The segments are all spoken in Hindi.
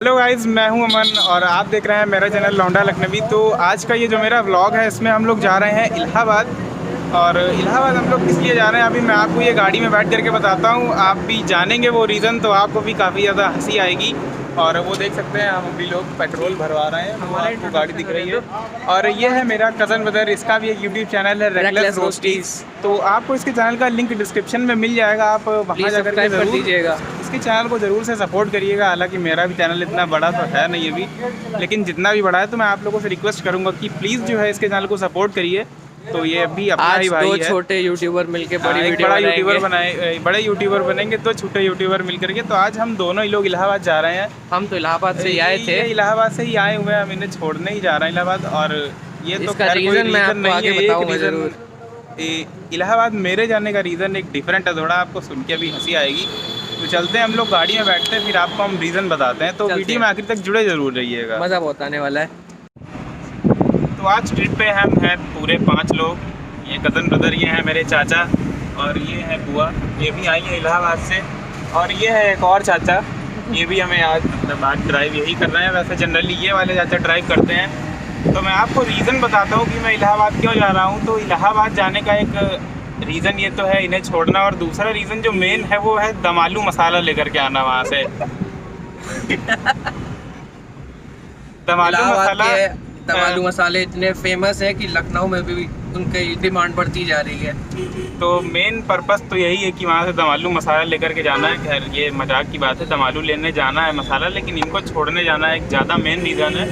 हेलो गाइस, मैं हूं अमन और आप देख रहे हैं मेरा चैनल लौंडा लखनवी। तो आज का ये जो मेरा व्लॉग है इसमें हम लोग जा रहे हैं इलाहाबाद। और इलाहाबाद हम लोग किस लिए जा रहे हैं अभी मैं आपको ये गाड़ी में बैठ करके बताता हूँ। आप भी जानेंगे वो रीज़न, तो आपको भी काफ़ी ज़्यादा हंसी आएगी। और वो देख सकते हैं हम अभी लोग पेट्रोल भरवा रहे हैं, वो आपको गाड़ी दिख रही है। और ये है मेरा कज़न ब्रदर, इसका भी एक यूट्यूब चैनल है रेकलेस रोस्टीज। तो आपको इसके चैनल का लिंक डिस्क्रिप्शन में मिल जाएगा, आप वहाँ जाकर के जरूर दीजिएगा, इसके चैनल को ज़रूर से सपोर्ट करिएगा। हालांकि मेरा भी चैनल इतना बड़ा तो है नहीं अभी, लेकिन जितना भी बड़ा है तो मैं आप लोगों से रिक्वेस्ट करूँगा कि प्लीज़ जो है इसके चैनल को सपोर्ट करिए। तो ये अभी अपना ही भाई है, छोटे यूट्यूबर मिलके बड़ा यूट्यूबर बनेंगे, तो छोटे यूट्यूबर मिल करके। तो आज हम दोनों ही लोग इलाहाबाद जा रहे हैं। हम तो इलाहाबाद से ही आए थे, इलाहाबाद से ही आए हुए हैं, हम इन्हें छोड़ने ही जा रहे हैं इलाहाबाद। और ये तो खैर कोई रीज़न नहीं है, एक रीज़न इलाहाबाद मेरे जाने का रीज़न एक डिफरेंट है थोड़ा, आपको सुन के भी हंसी आएगी। तो चलते हैं हम लोग गाड़ी में बैठते हैं, फिर आपको हम रीज़न बताते हैं। तो वीडियो में आखिर तक जुड़े ज़रूर रहिएगा, मज़ा बहुत आने वाला है। तो आज ट्रिप पे हम हैं पूरे 5 लोग। ये कज़न ब्रदर, ये हैं मेरे चाचा, और ये है बुआ, ये भी आई है इलाहाबाद से। और ये है एक और चाचा, ये भी हमें आज मतलब आज ड्राइव यही कर रहे हैं। वैसे जनरली ये वाले चाचा ड्राइव करते हैं। तो मैं आपको रीज़न बताता हूँ कि मैं इलाहाबाद क्यों जा रहा हूँ। तो इलाहाबाद जाने का एक रीज़न ये तो है इन्हें छोड़ना, और दूसरा रीज़न जो मेन है वो है दम आलू मसाला लेकर के आना वहाँ से। दम आलू मसाले इतने फेमस है कि लखनऊ में भी उनकी डिमांड बढ़ती जा रही है। तो मेन पर्पस तो यही है कि वहाँ से दम आलू मसाला लेकर के जाना है। खैर ये मजाक की बात है, दम आलू लेने जाना है मसाला, लेकिन इनको छोड़ने जाना है, एक ज़्यादा मेन रीज़न है।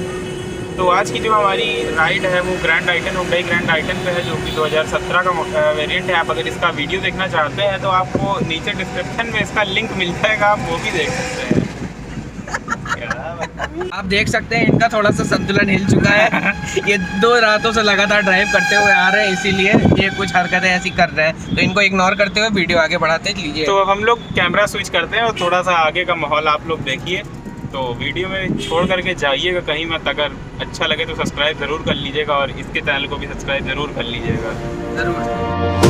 तो आज की जो हमारी राइड है वो ग्रैंड आइटन, हुंडई ग्रैंड आइटन पे है, जो कि 2017 का वेरिएंट है। आप अगर इसका वीडियो देखना चाहते हैं तो आपको नीचे डिस्क्रिप्शन में इसका लिंक मिल जाएगा, आप वो भी देख सकते हैं। आप देख सकते हैं इनका थोड़ा सा संतुलन हिल चुका है। ये 2 रातों से लगातार ड्राइव करते हुए आ रहे हैं, इसीलिए ये कुछ हरकतें ऐसी कर रहे हैं। तो इनको इग्नोर करते हुए वीडियो आगे बढ़ाते लीजिए। तो अब हम लोग कैमरा स्विच करते हैं और थोड़ा सा आगे का माहौल आप लोग देखिए। तो वीडियो में छोड़ करके जाइएगा कहीं मत। अगर अच्छा लगे तो सब्सक्राइब ज़रूर कर लीजिएगा, और इसके चैनल को भी सब्सक्राइब ज़रूर कर लीजिएगा ज़रूर।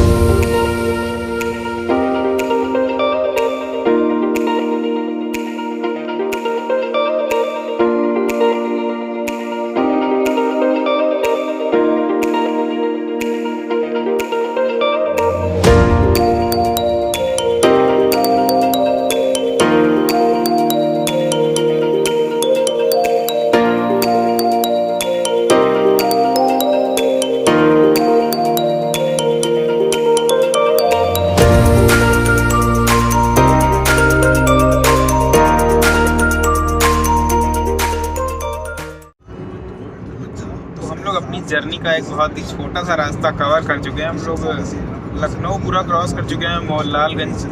अपनी जर्नी का एक बहुत ही छोटा सा रास्ता कवर कर चुके हैं हम लोग। लखनऊ पूरा क्रॉस कर चुके हैं, मोहनलालगंज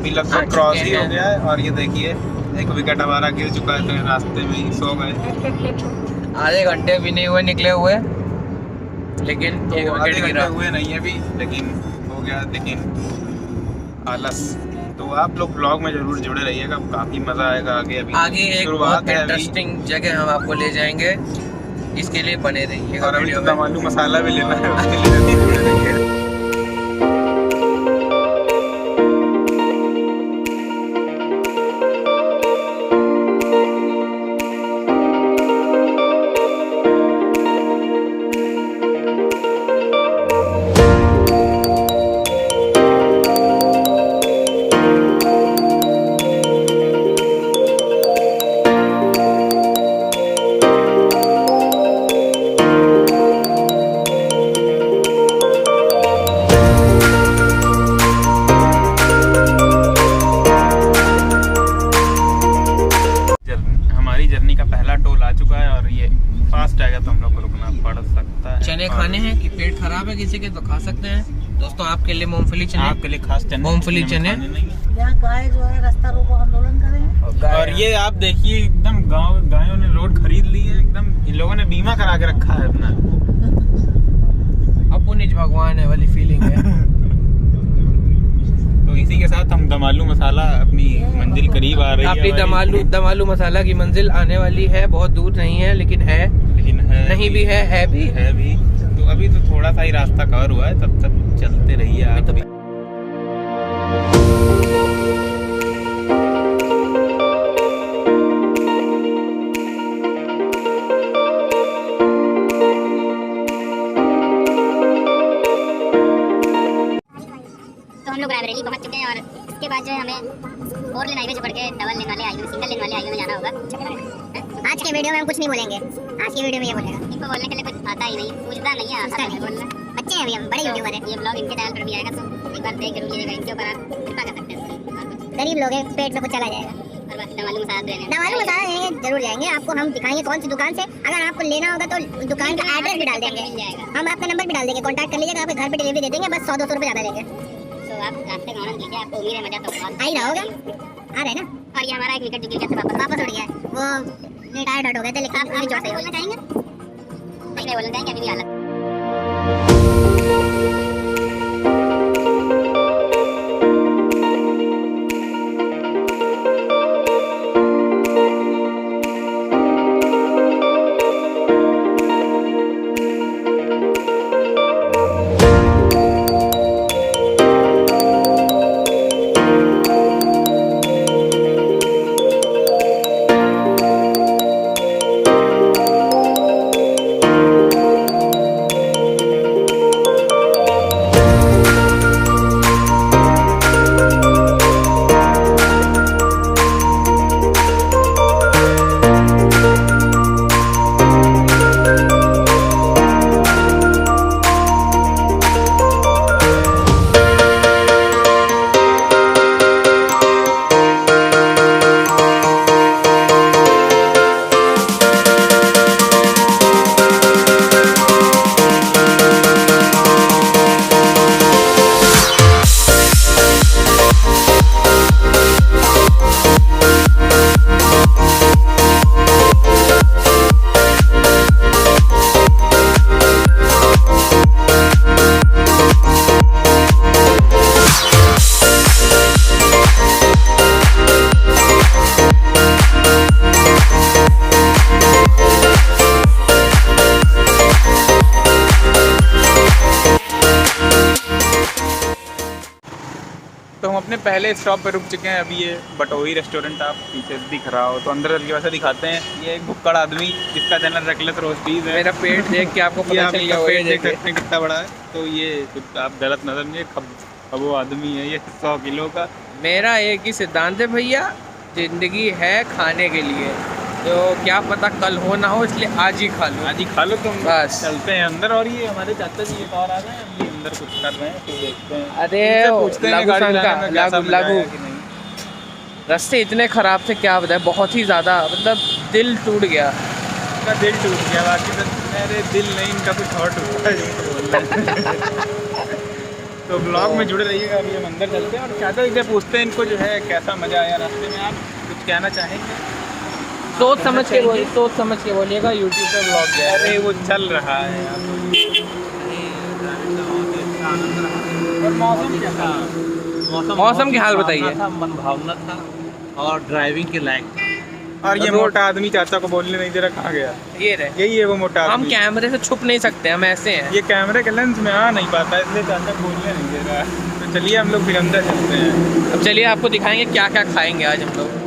भी लगभग क्रॉस ही हो गया है। और ये देखिए एक विकेट हमारा गिर चुका है, तो रास्ते में ही सो गए। आधे घंटे भी नहीं हुए निकले हुए, लेकिन तो आधे घंटे हुए नहीं है भी, लेकिन हो गया, लेकिन आलस। तो आप लोग ब्लॉग में जरूर जुड़े रहिएगा, काफ़ी मज़ा आएगा आगे। अभी एक बहुत इंटरेस्टिंग जगह हम आपको ले जाएंगे, इसके लिए बने रहिए। और अभी तो दम आलू मसाला भी लेना है, उसके लिए जुड़े रहिए। जर्नी का पहला टोल आ चुका है, और ये फास्ट आएगा तो हम लोग को रुकना पड़ सकता है। चने खाने हैं कि पेट खराब है किसी के तो खा सकते हैं। दोस्तों आपके लिए मूंगफली चने, आपके लिए खास चने, मूंगफली चने। गाय जो है रास्ता रोको आंदोलन करें। और ये आप देखिए एकदम गायों ने रोड खरीद ली है, एकदम इन लोगों ने बीमा करा के रखा है अपना। अब निज भगवान है वाली फीलिंग है। तो इसी के साथ हम दम आलू मसाला अपनी मंजिल करीब आ रही है। अपनी दम आलू मसाला की मंजिल आने वाली है, बहुत दूर नहीं है, लेकिन है नहीं भी है भी। तो अभी तो थोड़ा सा ही रास्ता कवर हुआ है, तब तक चलते रहिए आप भी। इसके बाद जो है हमें 4 लेन हाईवे से बढ़ के डबल लेन वाले हाईवे, सिंगल लेन वाले हाईवे में जाना होगा। आज के वीडियो में हम कुछ नहीं बोलेंगे, आज की वीडियो में ये बोलेगा। इनको बोलने के लिए कुछ आता ही नहीं, सूझता नहीं है, आता नहीं बोलना। बच्चे हैं अभी हम, बड़े यूट्यूबर हैं। ये ब्लॉग इनके चैनल पर भी आएगा, तो एक बार देख जरूर लीजिएगा। इनके ऊपर आप कृपा कर सकते हैं। गरीब लोग हैं, पेट में कुछ चला जाएगा। और बस दवालू मसाला देने जरूर जाएंगे। आपको हम दिखाएंगे कौन सी दुकान से, अगर आपको लेना होगा तो दुकान का एड्रेस भी डाल देंगे, हम आपका नंबर भी डाल देंगे, कॉन्टैक्ट कर लीजिएगा, आपके घर पे डिलीवरी दे देंगे, बस 100-200 रुपये ज़्यादा लेंगे। तो आप रास्ते का आनंद लीजिए, आपको उम्मीद है मजा तो आ ही रहा होगा। आ रहे ना। और ये हमारा एक विकेट जो गिर गया था, वापस उड़ गया है, वो रिटायर्ड हट हो गए थे, लेकिन आप अभी जोर से बोलना चाहेंगे, नहीं बोलना चाहेंगे अभी भी हालत। तो हम अपने पहले स्टॉप पे रुक चुके हैं। अभी ये बटोही रेस्टोरेंट आप पीछे दिख रहा हो, तो अंदर चल के वैसे दिखाते हैं। ये एक भुक्कड़ आदमी जिसका चैनल रेगुलर रोस्टीज है। मेरा पेट देख के आपको पता चल गया पेट देख सकते हैं कितना बड़ा है। तो ये कुछ आप गलत न समझिए, वो आदमी है ये 100 किलो का। मेरा एक ही सिद्धांत है भैया, जिंदगी है खाने के लिए, तो क्या पता कल हो ना हो, इसलिए आज ही खा लो, तुम बस। चलते हैं अंदर। और ये हमारे चाचा जी एक और आ गए हैं, ये अंदर कुछ कर रहे हैं, तो देखते हैं। अरे पूछते हैं गाड़ी चलाने में कैसा मजा आया कि नहीं। रास्ते इतने खराब थे, क्या बताए, बहुत ही ज़्यादा, मतलब दिल टूट गया। इनका दिल टूट गया, बाकी तो मेरे दिल नहीं, इनका कुछ और टूटा है। तो ब्लॉग में जुड़े रहिएगा। अभी हम अंदर चलते हैं और चाचा जी से पूछते हैं इनको जो है कैसा मज़ा आया रास्ते में। आप कुछ कहना चाहेंगे? सोच समझ के बोलिएगा, यूट्यूब पे ब्लॉग है। अरे वो चल रहा है यार। और मौसम कैसा? मौसम की हाल बताइए। मन भावना था और ड्राइविंग के लायक। और ये मोटा आदमी चाचा को बोलने नहीं दे रहा, कहाँ गया? ये रहे, यही है वो मोटा आदमी। हम कैमरे से छुप नहीं सकते, हम ऐसे हैं। ये कैमरे के लेंस में आ नहीं पाता, इसलिए चाचा बोलने नहीं दे रहा। तो चलिए हम लोग फिर अंदर चलते हैं। अब चलिए आपको दिखाएंगे क्या क्या खाएंगे आज हम लोग।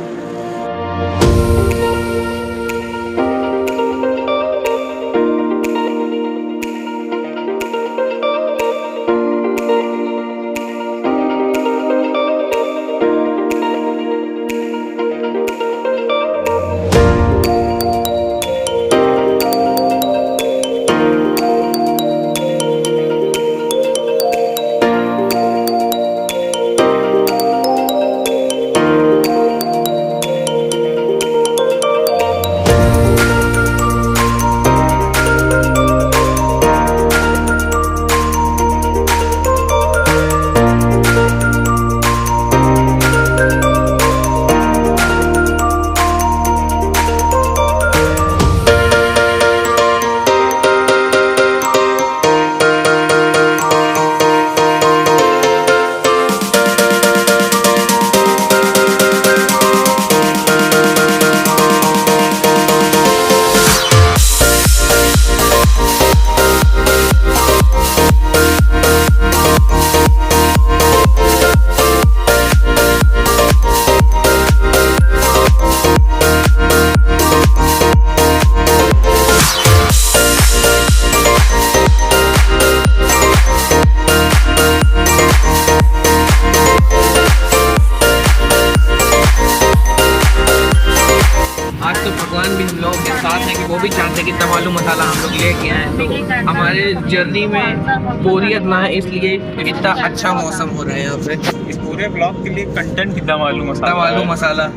आज तो भगवान भी हम लोगों के साथ हैं कि वो भी चाहते हैं कि दम आलू मसाला हम लोग लेके आए, तो हमारे जर्नी में बोरियत ना है, इसलिए इतना अच्छा मौसम हो रहा है यहाँ पे। इस पूरे ब्लॉग के लिए कंटेंट दम आलू दम आलू मसाला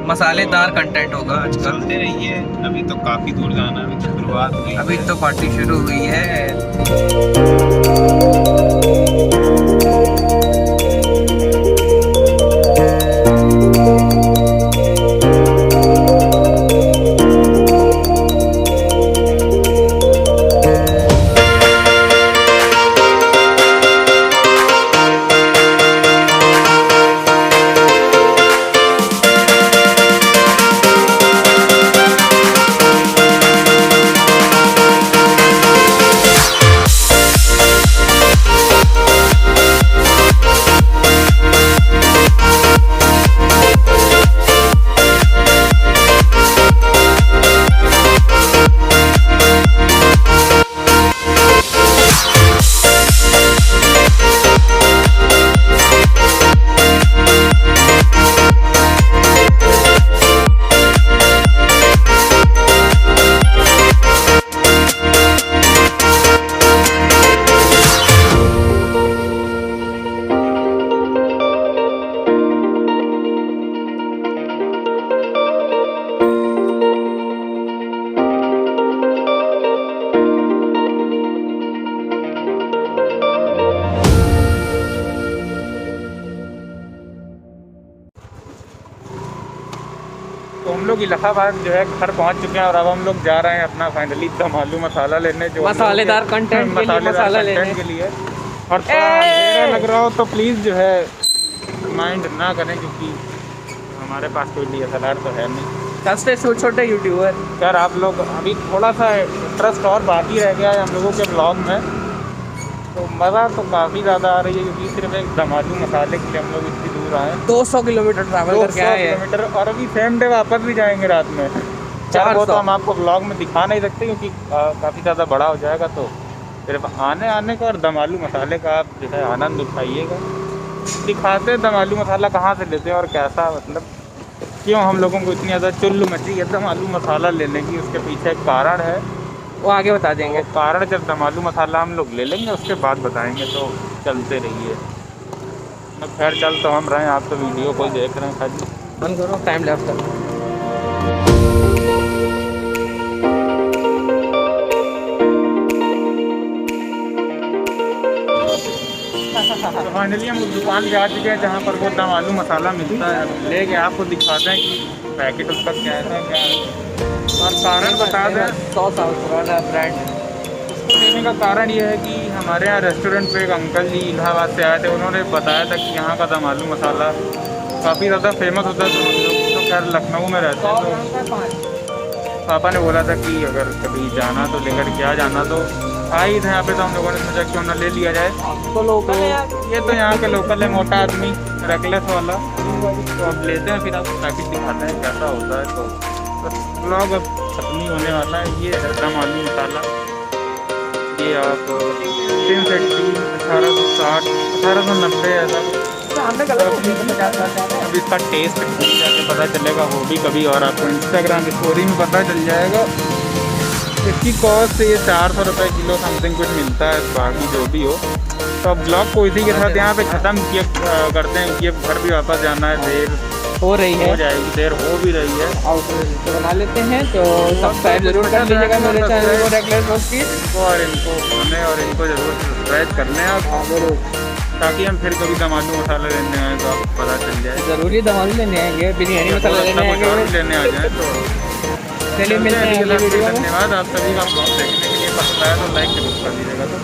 मसालेदार कंटेंट होगा आजकल। चलते रहिए, अभी तो काफ़ी दूर जाना है, अभी तो शुरुआत हुई। अभी तो पार्टी शुरू हुई है। तो हम लोग इलाहाबाद जो है घर पहुंच चुके हैं और अब हम लोग जा रहे हैं अपना फाइनली दम आलू मसाला लेने, जो मसालेदार कंटेंट के लिए। और थोड़ा अंधेरा लग रहा हो तो प्लीज़ जो है माइंड ना करें, क्योंकि हमारे पास कोई DSLR तो है नहीं। सस्ते छोटे यूट्यूबर सर आप लोग अभी थोड़ा सा इंटरेस्ट और बाकी रह गया है हम लोगों के ब्लॉग में, तो मज़ा तो काफ़ी ज़्यादा आ रही है, क्योंकि सिर्फ एक दम आलू मसाले के लिए हम लोग इतनी दूर आए। 200 किलोमीटर ट्रैवल करके आए हैं। 200 किलोमीटर, और अभी सेम डे वापस भी जाएंगे रात में। 400 वो तो हम आपको ब्लॉग में दिखा नहीं सकते, क्योंकि काफ़ी ज़्यादा बड़ा हो जाएगा। तो सिर्फ आने का और दम आलू मसाले का आप जो है आनंद उठाइएगा। दिखाते हैं दम आलू मसाला कहाँ से लेते हैं और कैसा, मतलब क्यों हम लोगों को इतनी ज़्यादा चुल्लू मची है दम आलू मसाला लेने की। उसके पीछे एक कारण है, वो आगे बता देंगे। वो कारण जब दम आलू मसाला हम लोग ले लेंगे उसके बाद बताएंगे, तो चलते रहिए। खैर चल तो हम रहे हैं, आप तो वीडियो को देख रहे हैं खाली। बंद करो, टाइम लैप्स कर। तो फाइनली हम उस दुकान पे आ चुके हैं जहाँ पर वो दम आलू मसाला मिलता है। लेके आपको दिखाते हैं कि पैकेट उसका क्या है और कारण बता दें। 100 साल पुराना ब्रांड। उसको लेने का कारण ये है कि हमारे यहाँ रेस्टोरेंट पे एक अंकल जी इलाहाबाद से आए थे, उन्होंने बताया था कि यहाँ का दम आलू मसाला काफ़ी ज़्यादा फेमस होता है। तो हम लोग तो खैर लखनऊ में रहते हैं, तो पापा ने बोला था कि अगर कभी जाना तो लेकर क्या जाना, तो आई थे यहाँ पे, तो हम लोगों ने सोचा क्यों ना ले लिया जाए। तो लोकल है, ये तो यहाँ के लोकल है, मोटा आदमी रेकलेस वाला। तो अब लेते हैं, फिर आपको पैकेट दिखाते हैं कैसा होता है। तो बस ब्लॉग अब खत्म ही होने वाला है। ये है दम आलू मसाला, ये आप 3 से 3 1860 1890 ऐसा। अब इसका टेस्ट जाके पता चलेगा, वो भी कभी, और आपको इंस्टाग्राम स्टोरी में पता चल जाएगा। इसकी कॉस्ट ये 400 रुपये किलो समथिंग कुछ मिलता है, बाकी जो भी हो। तो अब ब्लॉग को इसी के साथ यहाँ पे ख़त्म किए करते हैं, कि अब घर भी वापस जाना है, देर हो रही है, हो जाएगी, देर हो भी रही है। आउटलेट बना लेते हैं, तो सब्सक्राइब जरूर कर लीजिएगा मेरे चैनल को रेगुलर दोस्ती, और इनको हमें और इनको जरूर सब्सक्राइब करने हैं, ताकि हम फिर कभी दम आलू मसाला लेने आए तो आपको पता चल जाए। जरूरी दम आलू लेने आएंगे, बिरयानी मसाला लेने आएंगे, लेने आ जाए। तो चलिए मिलते हैं अगली वीडियो में। धन्यवाद आप सभी का ब्लॉग देखने के लिए। पसंद आया तो लाइक जरूर कर दीजिएगा। तो